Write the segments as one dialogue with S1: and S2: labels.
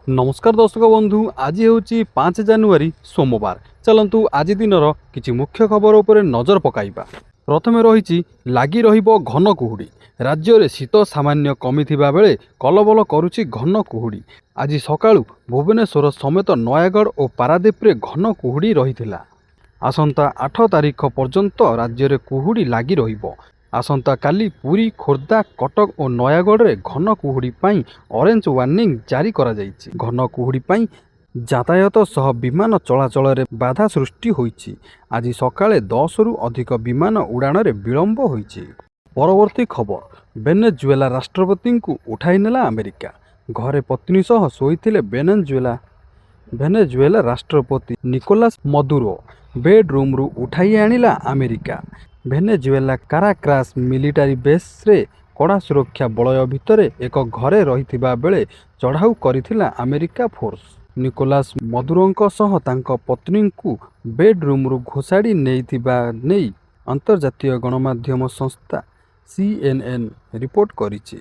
S1: नमस्कार दर्शक बंधु आज हूँ 5 जानुआरी सोमवार। चलतु आज दिनर किछि मुख्य खबर उपर नजर पकाइबा। प्रथमे रही लगी रहिबो घन कुहुड़ी। राज्य में शीत सामान्य कमिथिबा बेले कलबल करुछि घन कुहुड़ी। आज सकाळु भुवनेश्वर समेत नयागढ़ और पारादीप रे घन कुहुड़ी रहिथिला। आसंता 8 तारिख पर्यंत राज्य में कुहुड़ी लगी रहिबो। आसंता काली पुरी, खोर्धा, कटक और नयागढ़ रे घन कुहुड़ी पाई ऑरेंज वार्निंग जारी करा जाइछि। घन कुहुड़ी पाई यातायात सह विमान चलाचल रे बाधा सृष्टि होइछि। आज सकाळे 10 रु अधिक विमान उड़ान रे विलंब होइछि। परवर्ती खबर, वेनेजुएला राष्ट्रपति को उठाई नेला अमेरिका। घरे पत्नी सह शोइथिले वेनेजुएला राष्ट्रपति निकोलास मदुरो बेडरूम रु उठाई आनिला अमेरिका। वेनेजुएला काराक्रास मिलिटारी बेस रे कड़ा सुरक्षा बलय भितर एक घरे रहिथिबा बेले चढ़ाऊ करिथिला अमेरिका फोर्स। निकोलास मदुरोंक सह तांक पत्नी को बेडरूम रु घोषाड़ी नेइथिबा नेई अंतर्जातीय गणमाध्यम संस्था CNN रिपोर्ट करिछि।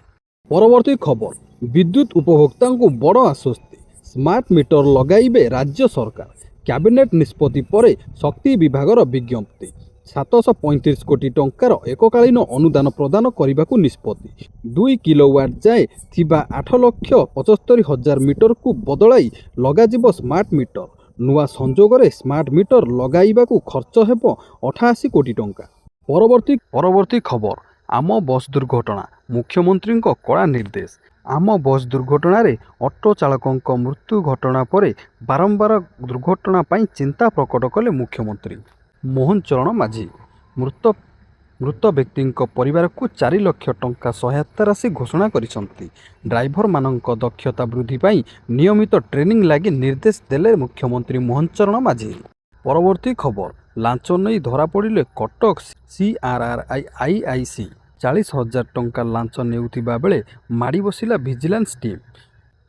S1: परवर्ती खबर, विद्युत उपभोक्ता को बड़ आश्वस्ति। स्मार्ट मीटर लगाइबे राज्य सरकार। कैबिनेट निष्पत्ति परे शक्ति विभागर विज्ञप्ति। 735 कोटी टंकार एककालीन अनुदान प्रदान करने निष्पत्ति। 2 किलोवाट जाए थिबा 8,75,000 मीटर को बदलाई लगाजिबो स्मार्ट मीटर। नुआ संजोगरे स्मार्ट मीटर लगाइबाकू खर्च हेबो 88 कोटी टंका। परवर्ती खबर, आम बस दुर्घटना। मुख्यमंत्री कड़ा निर्देश। आम बस दुर्घटना रे ऑटो चालकों मृत्यु घटना परे बारंबार दुर्घटना पाई चिंता प्रकट कले मुख्यमंत्री मोहन चरण माझी। मृत व्यक्ति परिवार को 4 लाख टंका सहायता राशि घोषणा करिसंती। ड्राइवर मानक दक्षता वृद्धि पाई नियमित ट्रेनिंग लगी निर्देश देले मुख्यमंत्री मोहन चरण माझी। परवर्ती खबर, लांच नहीं धरा पड़े कटक CRRIIC 40,000 टंका लांच नेउथिबा बेले माड़ी बसिला विजिलेंस टीम।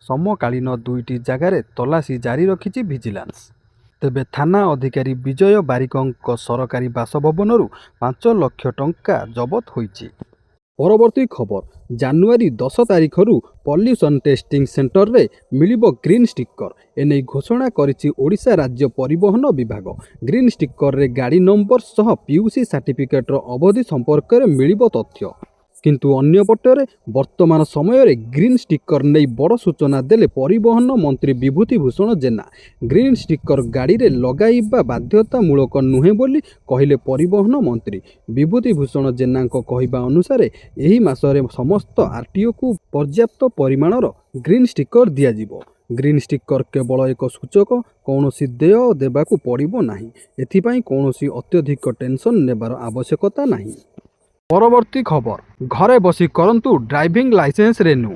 S1: समकालीन 2टी जगार तलाशी जारी रखिछि विजिलेंस। तेबे थाना अधिकारी विजय बारिक सरकारी बासभवन 5 लाख टंका जबत होइछि। परवर्ती खबर, जानुआरी 10 तारिख रु पॉल्यूशन टेस्टिंग सेंटर रे मिलिबो ग्रीन स्टिकर। एने घोषणा करिछि ओडिशा राज्य परिवहन विभाग। ग्रीन स्टिकर रे गाड़ी नंबर सह PUC सर्टिफिकेट रो अवधि संपर्क रे मिलिबो तथ्य। किंतु अन्य पटरे वर्तमान समय रे ग्रीन स्टिकर नहीं बड़ सूचना देले परिवहन मंत्री विभूति भूषण जेना। ग्रीन स्टिकर गाड़ी रे लगाइबा बाध्यतामूलक नुहे बोली कहिले परिवहन मंत्री विभूति भूषण जेना कहवा अनुसार एही मासरे समस्त RTO को पर्याप्त परिमाणर ग्रीन स्टिकर दिया जिवो। ग्रीन स्टिकर केवल एक सूचक, कौनसी देय देबाकू पड़िबो नाही। एथिपाई कौनसी अत्यधिक टेंशन नेबार आवश्यकता नाही। परवर्ती खबर, घरे बसी करंतु ड्राइविंग लाइसेंस रेन्यू।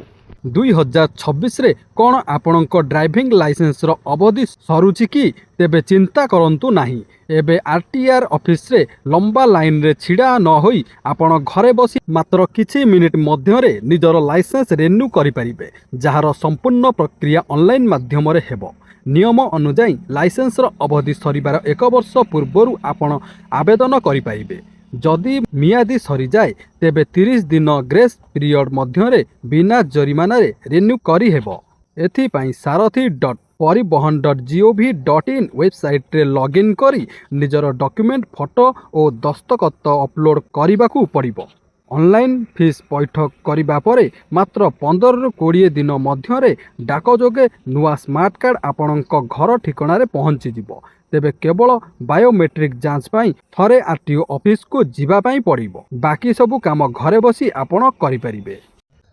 S1: 2026 रे कौन आपणक ड्राइविंग लाइसेंस रो अवधि सरुछि कि? तेबे चिंता करंतु नाही। एबे RTR ऑफिस रे लंबा लाइन रे छिड़ा न होई आपण घरे बसी मात्र किछि मिनिट मध्य रे निजर लाइसेंस रेन्यू करि परिबे, जहार संपूर्ण प्रक्रिया ऑनलाइन माध्यम रे हेबो। नियम अनुसार लाइसेंस रो अवधि सरिबार 1 वर्ष पूर्वरु आपण आवेदन करि परिबे। जदि मियादी सरी जाए तेबे 30 दिन ग्रेस पीरियड मध्य बिना जरिमाना रे रिन्यू करी हेबो। एथिपाई सारथी.परिवहन.gov.in वेबसाइट रे लॉगिन करी निजर डॉक्यूमेंट, फोटो और दस्तखत अपलोड करबाकू पड़िबो। ऑनलाइन फीस पैठ करिबा परे मात्र 15 रु 20 दिन मध्य डाक जोगे नुआ स्मार्ट कार्ड आपणक घर ठिकाना रे पहुंची जिवो। तेबे केवल बायोमेट्रिक जांच पाई थरे RTO ऑफिस को जीवा पाई पड़िबो। बाकी सबु काम घरे बसी आपण करि परिबे।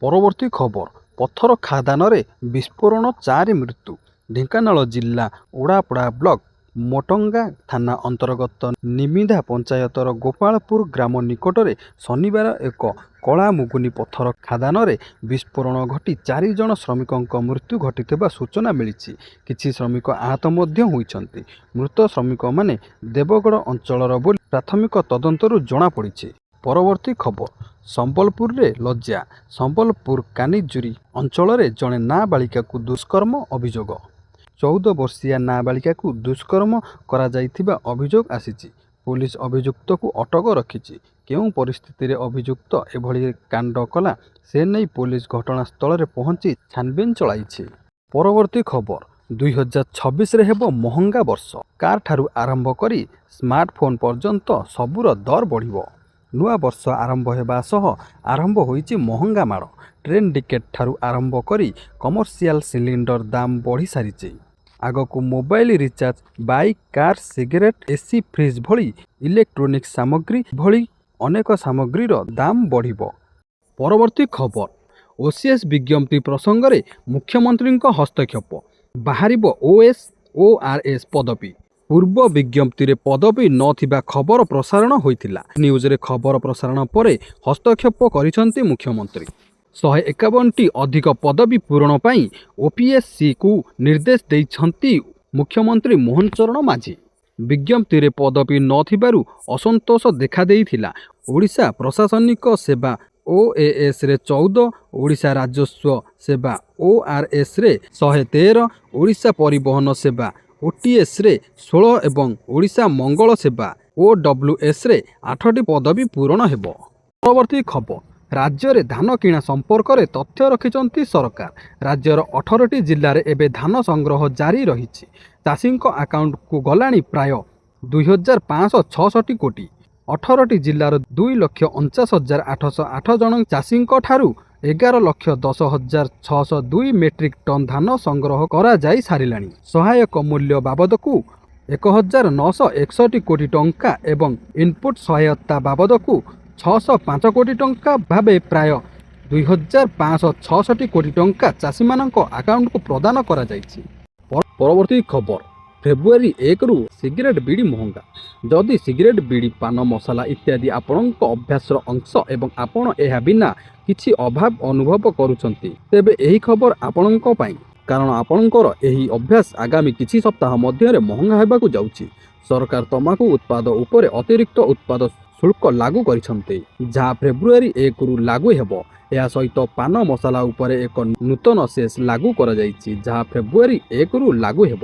S1: परवर्ती खबर, पत्थर खादान रे विस्फोरण 4 मृत्यु। ढेंकानाल जिला ओडापड़ा ब्लॉक मोटंगा थाना अंतर्गत निमिधा पंचायतर गोपालपुर ग्राम निकटरे शनिवार एक कला मुगुनी पत्थर खादान रे विस्फोरण घटी 4 जन श्रमिकों मृत्यु घटिथिबा सूचना मिली। किछि श्रमिक आहत मध्य होइछन्ति। मृत श्रमिक माने देवगढ़ अंचलर बोली प्राथमिक तदंतरु जना पड़िछि। परवर्ती खबर, संबलपुर रे लज्जा। संबलपुर कानिजुरी अंचल रे जने नाबालिका को दुष्कर्म अभियोग। 14 वर्षीय नाबालिका को दुष्कर्म करा जाइथिबा अभियोग आसीछि। पुलिस अभियुक्त को अटक रखिछि। केउं परिस्थिति रे अभियुक्त एभली कांड कला से नहीं पुलिस घटनास्थल रे पहुंची छानबीन चलाइछि। ପରବର୍ତ୍ତୀ ଖବର 2026ରେ ହେବ ମହଙ୍ଗା ବର୍ଷ। କାର୍ ଠାରୁ ଆରମ୍ଭ କରି ସ୍ମାର୍ଟଫୋନ୍ ପର୍ଯ୍ୟନ୍ତ ସବୁର ଦର ବଢ଼ିବ। ନୂଆ ବର୍ଷ ଆରମ୍ଭ ହେବା ସହ ଆରମ୍ଭ ହୋଇଛି ମହଙ୍ଗା ମାଡ଼। ଟ୍ରେନ୍ ଟିକେଟ୍ ଠାରୁ ଆରମ୍ଭ କରି କମର୍ସିଆଲ ସିଲିଣ୍ଡର ଦାମ ବଢ଼ି ସାରିଛି। ଆଗକୁ mobile recharge, bike, car, cigarette, AC, fridge ଭଳି ଇଲେକ୍ଟ୍ରୋନିକ୍ସ ସାମଗ୍ରୀ ଭଳି ଅନେକ ସାମଗ୍ରୀର ଦାମ ବଢ଼ିବ। ପରବର୍ତ୍ତୀ ଖବର OCS ବିଜ୍ଞପ୍ତି ପ୍ରସଙ୍ଗରେ ମୁଖ୍ୟମନ୍ତ୍ରୀଙ୍କ ହସ୍ତକ୍ଷେପ। ବାହାରିବ ORS ପଦବୀ। ପୂର୍ବ ବିଜ୍ଞପ୍ତିରେ ପଦବୀ ନଥିବା ଖବର ପ୍ରସାରଣ ହୋଇଥିଲା। ନ୍ୟୁଜରେ ଖବର ପ୍ରସାରଣ ପରେ ହସ୍ତକ୍ଷେପ କରିଛନ୍ତି ମୁଖ୍ୟମନ୍ତ୍ରୀ। 151ଟି ଅଧିକ ପଦବୀ ପୂରଣ ପାଇଁ OPSCକୁ ନିର୍ଦ୍ଦେଶ ଦେଇଛନ୍ତି ମୁଖ୍ୟମନ୍ତ୍ରୀ ମୋହନ ଚରଣ ମାଝୀ। ବିଜ୍ଞପ୍ତିରେ ପଦବୀ ନଥିବାରୁ ଅସନ୍ତୋଷ ଦେଖାଦେଇଥିଲା। ଓଡ଼ିଶା ପ୍ରଶାସନିକ ସେବା OASରେ 14, ଓଡ଼ିଶା ରାଜସ୍ୱ ସେବା ORSରେ 113, ଓଡ଼ିଶା ପରିବହନ ସେବା OTSରେ 16 ଏବଂ ଓଡ଼ିଶା ମଙ୍ଗଳ ସେବା OWSରେ 8ଟି ପଦବୀ ପୂରଣ ହେବ। ପରବର୍ତ୍ତୀ ଖବର ରାଜ୍ୟରେ ଧାନ କିଣା ସମ୍ପର୍କରେ ତଥ୍ୟ ରଖିଛନ୍ତି ସରକାର। ରାଜ୍ୟର 18ଟି ଜିଲ୍ଲାରେ ଏବେ ଧାନ ସଂଗ୍ରହ ଜାରି ରହିଛି। ଚାଷୀଙ୍କ ଆକାଉଣ୍ଟକୁ ଗଲାଣି ପ୍ରାୟ 2566 କୋଟି। 18ଟି ଜିଲ୍ଲାର 2,49,808 ଜଣ ଚାଷୀଙ୍କ ଠାରୁ 11,10,602 ମେଟ୍ରିକ୍ ଟନ୍ ଧାନ ସଂଗ୍ରହ କରାଯାଇ ସାରିଲାଣି। ସହାୟକ ମୂଲ୍ୟ ବାବଦକୁ 1,961 କୋଟି ଟଙ୍କା ଏବଂ ଇନପୁଟ୍ ସହାୟତା ବାବଦକୁ 605 କୋଟି ଟଙ୍କା ଭାବେ ପ୍ରାୟ 2,566 କୋଟି ଟଙ୍କା ଚାଷୀମାନଙ୍କ ଆକାଉଣ୍ଟକୁ ପ୍ରଦାନ କରାଯାଇଛି। ପରବର୍ତ୍ତୀ ଖବର ଫେବୃଆରୀ 1ରୁ ସିଗାରେଟ୍ ବିଡ଼ି ମହଙ୍ଗା। ଯଦି ସିଗାରେଟ୍, ବିଡ଼ି, ପାନ ମସଲା ଇତ୍ୟାଦି ଆପଣଙ୍କ ଅଭ୍ୟାସର ଅଂଶ ଏବଂ ଆପଣ ଏହା ବିନା କିଛି ଅଭାବ ଅନୁଭବ କରୁଛନ୍ତି, ତେବେ ଏହି ଖବର ଆପଣଙ୍କ ପାଇଁ। କାରଣ ଆପଣଙ୍କର ଏହି ଅଭ୍ୟାସ ଆଗାମୀ କିଛି ସପ୍ତାହ ମଧ୍ୟରେ ମହଙ୍ଗା ହେବାକୁ ଯାଉଛି। ସରକାର ତମାଖୁ ଉତ୍ପାଦ ଉପରେ ଅତିରିକ୍ତ ଉତ୍ପାଦ ଶୁଳ୍କ ଲାଗୁ କରିଛନ୍ତି, ଯାହା ଫେବୃଆରୀ 1ରୁ ଲାଗୁ ହେବ। ଏହା ସହିତ ପାନ ମସଲା ଉପରେ ଏକ ନୂତନ ସେସ୍ ଲାଗୁ କରାଯାଇଛି, ଯାହା ଫେବୃଆରୀ 1ରୁ ଲାଗୁ ହେବ।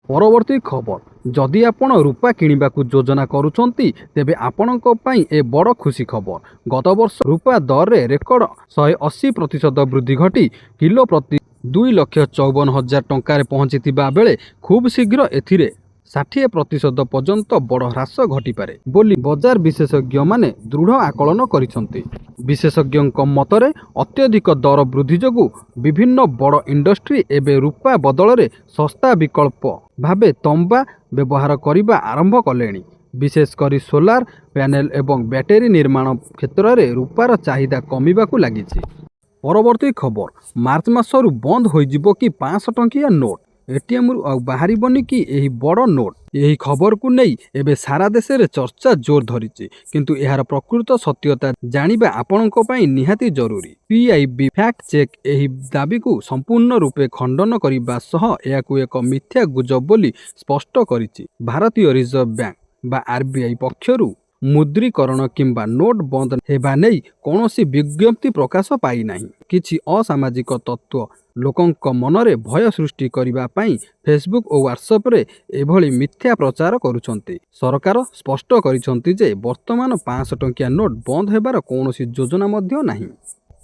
S1: ପରବର୍ତ୍ତୀ ଖବର ଯଦି ଆପଣ ରୂପା କିଣିବାକୁ ଯୋଜନା କରୁଛନ୍ତି, ତେବେ ଆପଣଙ୍କ ପାଇଁ ଏ ବଡ଼ ଖୁସି ଖବର। ଗତ ବର୍ଷ ରୂପା ଦରରେ ରେକର୍ଡ 180% ବୃଦ୍ଧି ଘଟି କିଲୋ ପ୍ରତି 2,54,000 ଟଙ୍କାରେ ପହଞ୍ଚିଥିବା ବେଳେ ଖୁବ୍ ଶୀଘ୍ର ଏଥିରେ 60% ପର୍ଯ୍ୟନ୍ତ ବଡ଼ ହ୍ରାସ ଘଟିପାରେ ବୋଲି ବଜାର ବିଶେଷଜ୍ଞମାନେ ଦୃଢ଼ ଆକଳନ କରିଛନ୍ତି। ବିଶେଷଜ୍ଞଙ୍କ ମତରେ ଅତ୍ୟଧିକ ଦର ବୃଦ୍ଧି ଯୋଗୁଁ ବିଭିନ୍ନ ବଡ଼ ଇଣ୍ଡଷ୍ଟ୍ରି ଏବେ ରୂପା ବଦଳରେ ଶସ୍ତା ବିକଳ୍ପ ଭାବେ ତମ୍ବା ବ୍ୟବହାର କରିବା ଆରମ୍ଭ କଲେଣି। ବିଶେଷ କରି ସୋଲାର ପ୍ୟାନେଲ ଏବଂ ବ୍ୟାଟେରୀ ନିର୍ମାଣ କ୍ଷେତ୍ରରେ ରୂପାର ଚାହିଦା କମିବାକୁ ଲାଗିଛି। ପରବର୍ତ୍ତୀ ଖବର ମାର୍ଚ୍ଚ ମାସରୁ ବନ୍ଦ ହୋଇଯିବ କି 500 ଟଙ୍କିଆ ନୋଟ୍? ATMରୁ ଆଉ ବାହାରିବନି କି ଏହି ବଡ଼ ନୋଟ୍? ଏହି ଖବରକୁ ନେଇ ଏବେ ସାରା ଦେଶରେ ଚର୍ଚ୍ଚା ଜୋର ଧରିଛି, କିନ୍ତୁ ଏହାର ପ୍ରକୃତ ସତ୍ୟତା ଜାଣିବା ଆପଣଙ୍କ ପାଇଁ ନିହାତି ଜରୁରୀ। PIB ଫ୍ୟାକ୍ଟ ଚେକ୍ ଏହି ଦାବିକୁ ସମ୍ପୂର୍ଣ୍ଣ ରୂପେ ଖଣ୍ଡନ କରିବା ସହ ଏହାକୁ ଏକ ମିଥ୍ୟା ଗୁଜବ ବୋଲି ସ୍ପଷ୍ଟ କରିଛି। ଭାରତୀୟ ରିଜର୍ଭ ବ୍ୟାଙ୍କ ବା RBI ପକ୍ଷରୁ ମୁଦ୍ରୀକରଣ କିମ୍ବା ନୋଟ୍ ବନ୍ଦ ହେବା ନେଇ କୌଣସି ବିଜ୍ଞପ୍ତି ପ୍ରକାଶ ପାଇନାହିଁ। କିଛି ଅସାମାଜିକ ତତ୍ତ୍ୱ ଲୋକଙ୍କ ମନରେ ଭୟ ସୃଷ୍ଟି କରିବା ପାଇଁ ଫେସବୁକ୍ ଓ ହ୍ୱାଟ୍ସଆପ୍ରେ ଏଭଳି ମିଥ୍ୟା ପ୍ରଚାର କରୁଛନ୍ତି। ସରକାର ସ୍ପଷ୍ଟ କରିଛନ୍ତି ଯେ ବର୍ତ୍ତମାନ 500 ଟଙ୍କିଆ ନୋଟ୍ ବନ୍ଦ ହେବାର କୌଣସି ଯୋଜନା ମଧ୍ୟ ନାହିଁ।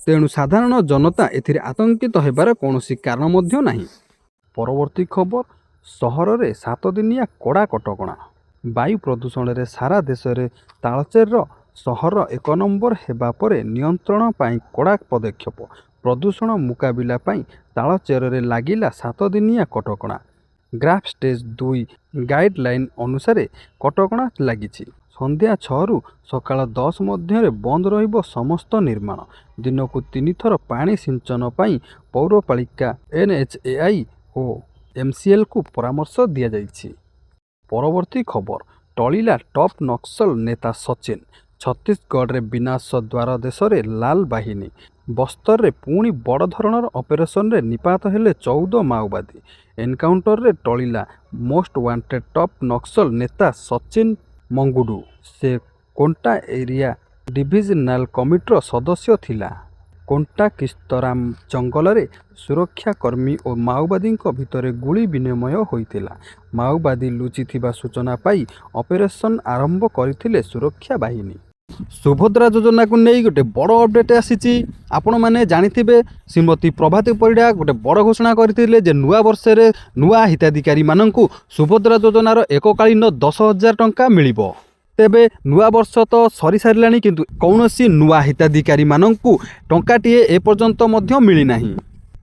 S1: ତେଣୁ ସାଧାରଣ ଜନତା ଏଥିରେ ଆତଙ୍କିତ ହେବାର କୌଣସି କାରଣ ମଧ୍ୟ ନାହିଁ। ପରବର୍ତ୍ତୀ ଖବର ସହରରେ 7 ଦିନିଆ କଡ଼ା କଟକଣା। ବାୟୁ ପ୍ରଦୂଷଣରେ ସାରା ଦେଶରେ ତାଳଚେର ସହର 1 ନମ୍ବର ହେବା ପରେ ନିୟନ୍ତ୍ରଣ ପାଇଁ କଡ଼ା ପଦକ୍ଷେପ। ପ୍ରଦୂଷଣ ମୁକାବିଲା ପାଇଁ ତାଳଚେରରେ ଲାଗିଲା 7 ଦିନିଆ କଟକଣା। ଗ୍ରାଫ ଷ୍ଟେଜ୍ 2 ଗାଇଡଲାଇନ୍ ଅନୁସାରେ କଟକଣା ଲାଗିଛି। ସନ୍ଧ୍ୟା 6ରୁ ସକାଳ 10 ମଧ୍ୟରେ ବନ୍ଦ ରହିବ ସମସ୍ତ ନିର୍ମାଣ। ଦିନକୁ 3 ଥର ପାଣି ସିଞ୍ଚନ ପାଇଁ ପୌରପାଳିକା, NHAI ଓ MCLକୁ ପରାମର୍ଶ ଦିଆଯାଇଛି। ପରବର୍ତ୍ତୀ ଖବର ଟଳିଲା ଟପ୍ ନକ୍ସଲ ନେତା ସଚିନ। ଛତିଶଗଡ଼ରେ ବିନାଶ ଦ୍ୱାର ଦେଶରେ ଲାଲ ବାହିନୀ। ବସ୍ତରରେ ପୁଣି ବଡ଼ ଧରଣର ଅପରେସନରେ ନିପାତ ହେଲେ 14 ମାଓବାଦୀ। ଏନକାଉଣ୍ଟରରେ ଟଳିଲା ମୋଷ୍ଟ ୱାଣ୍ଟେଡ୍ ଟପ୍ ନକ୍ସଲ ନେତା ସଚିନ ମଙ୍ଗୁଡୁ। ସେ କୋଣ୍ଟା ଏରିଆ ଡିଭିଜନାଲ କମିଟିର ସଦସ୍ୟ ଥିଲା। କୋଣ୍ଟା କିସ୍ତରାମ ଜଙ୍ଗଲରେ ସୁରକ୍ଷାକର୍ମୀ ଓ ମାଓବାଦୀଙ୍କ ଭିତରେ ଗୁଳି ବିନିମୟ ହୋଇଥିଲା। ମାଓବାଦୀ ଲୁଚିଥିବା ସୂଚନା ପାଇ ଅପରେସନ ଆରମ୍ଭ କରିଥିଲେ ସୁରକ୍ଷା ବାହିନୀ। सुभद्रा योजना को नहीं गोटे बड़ अपडेट आसी आपण मैंने जानिथिबे श्रीमती प्रभाती परिडा गोटे बड़ घोषणा करथिले जे नुआ वर्ष रे नुआ हिताधिकारी माननकु सुभद्रा योजनार एककालीन 10,000 टंका मिलिबो। तेबे नुआ वर्ष तो सरी सारिलानी किंतु कौनसी नुआ हिताधिकारी माननकु टंकाटीए ए पर्यंत मध्य मिली नाही।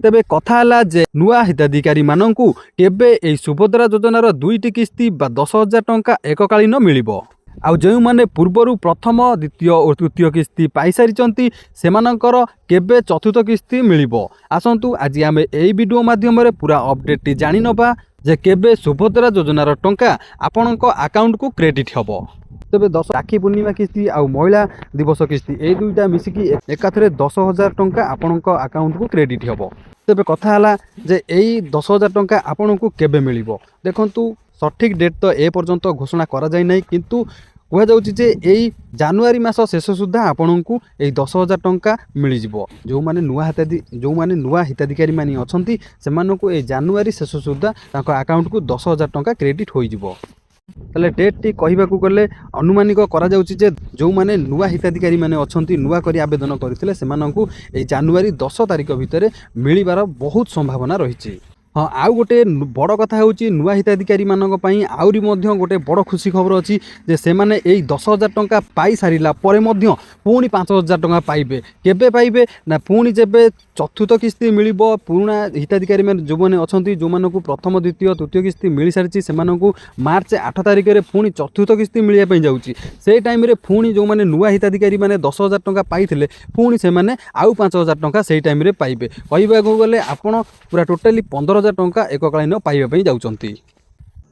S1: तेबे कथा हला जे नुआ हिताधिकारी माननकु केबे ए सुभद्रा योजनार 2टी किस्ती बा 10,000 टंका एककालीन मिलिबो। आउ जो मैंने पूर्वर प्रथम द्वितीय और तृतीय किस्ती पाई सारी सेमानंकर केबे चतुर्थ किस्ती मिलिबो। आसंतु आज आम यही वीडियो माध्यम पूरा अपडेट जानी नबा जे केबे सुभद्रा योजनार टंका आपणक अकाउंट को क्रेडिट हबो। तेबे 10 राखी पूर्णिमा किस्ती आउ महिला दिवस किस्ती ए दुईटा मिसिकी एकाथरे 10,000 टंका आपणक अकाउंट को क्रेडिट हबो। तेबे कथा हला जे एई 10,000 टंका आपणक केबे मिलिबो। देखंतु सठिक डेट तो ए पर्यंत घोषणा करा जाय नै किंतु कह जाउछि जे एई जनवरी मास शेष सुद्धा आपणकु एई 10,000 टंका मिली जिवो। जो माने नुआ हिताधिकारी माने अछंती सेमानकु एई जनवरी शेष सुद्धा ताको अकाउंट को 10,000 टंका क्रेडिट होई जिवो। ताले डेट टी कहिबाकू गले अनुमानिक करा जाउछि जे जो माने नुआ हिताधिकारी माने अछंती नुआ करी आवेदन करथिले सेमानकु एई जनवरी 10 तारिख भितरे मिलिबार बहुत संभावना रहिछि। हाँ आउ गोटे बड़ कथा होची नुआ हिताधिकारी मानक पई आउरी मध्य गोटे बड़ खुशी खबर अछि जे से माने एई 10,000 टंका पाई सारिला परे मध्य पुणी 5,000 टंका पाइबे। केबे पाइबे ना पुणी जेबे चतुर्थ किस्ती मिलिबो। पुराना हिताधिकारी माने जो माने अछंती जो मानकु प्रथम द्वितीय तृतीय किस्ती मिली सारिछि सेमानकु मार्च 8 तारिख रे पुणी चतुर्थ किस्ती मिलिया पई जाउछि। से टाइम रे पुणी जो माने नुआ हिताधिकारी माने 10,000 टंका पाइथिले पुणी से माने आउ 5,000 टंका से टाइम रे पाइबे। कहिबाकू गले आपण पूरा टोटली 15,000 टंका एककालीन पाइबा जाउछंती।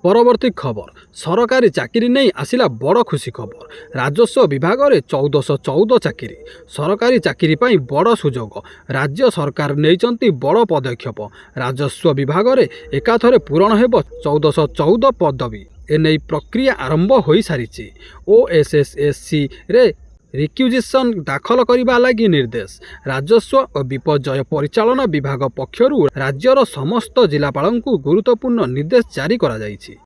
S1: परवर्ती खबर सरकारी चाकरी नहीं आसिला बड़ खुशी खबर। राजस्व विभाग में 1414 चाकरी सरकारी चाकरी पाई बड़ सुजोग राज्य सरकार नैचंती बड़ पदक्षेप। राजस्व विभाग में एकाथरे पूरण हेब 1414 पदवी एने प्रक्रिया आरंभ हो सारी। ओएसएसएससी रे रिक्यूजिशन दाखल करने लगी निर्देश। राजस्व और विपर्यय परिचालन विभाग पक्षरु राज्यर समस्त जिलापाल को गुरुत्वपूर्ण निर्देश जारी करा जायछि।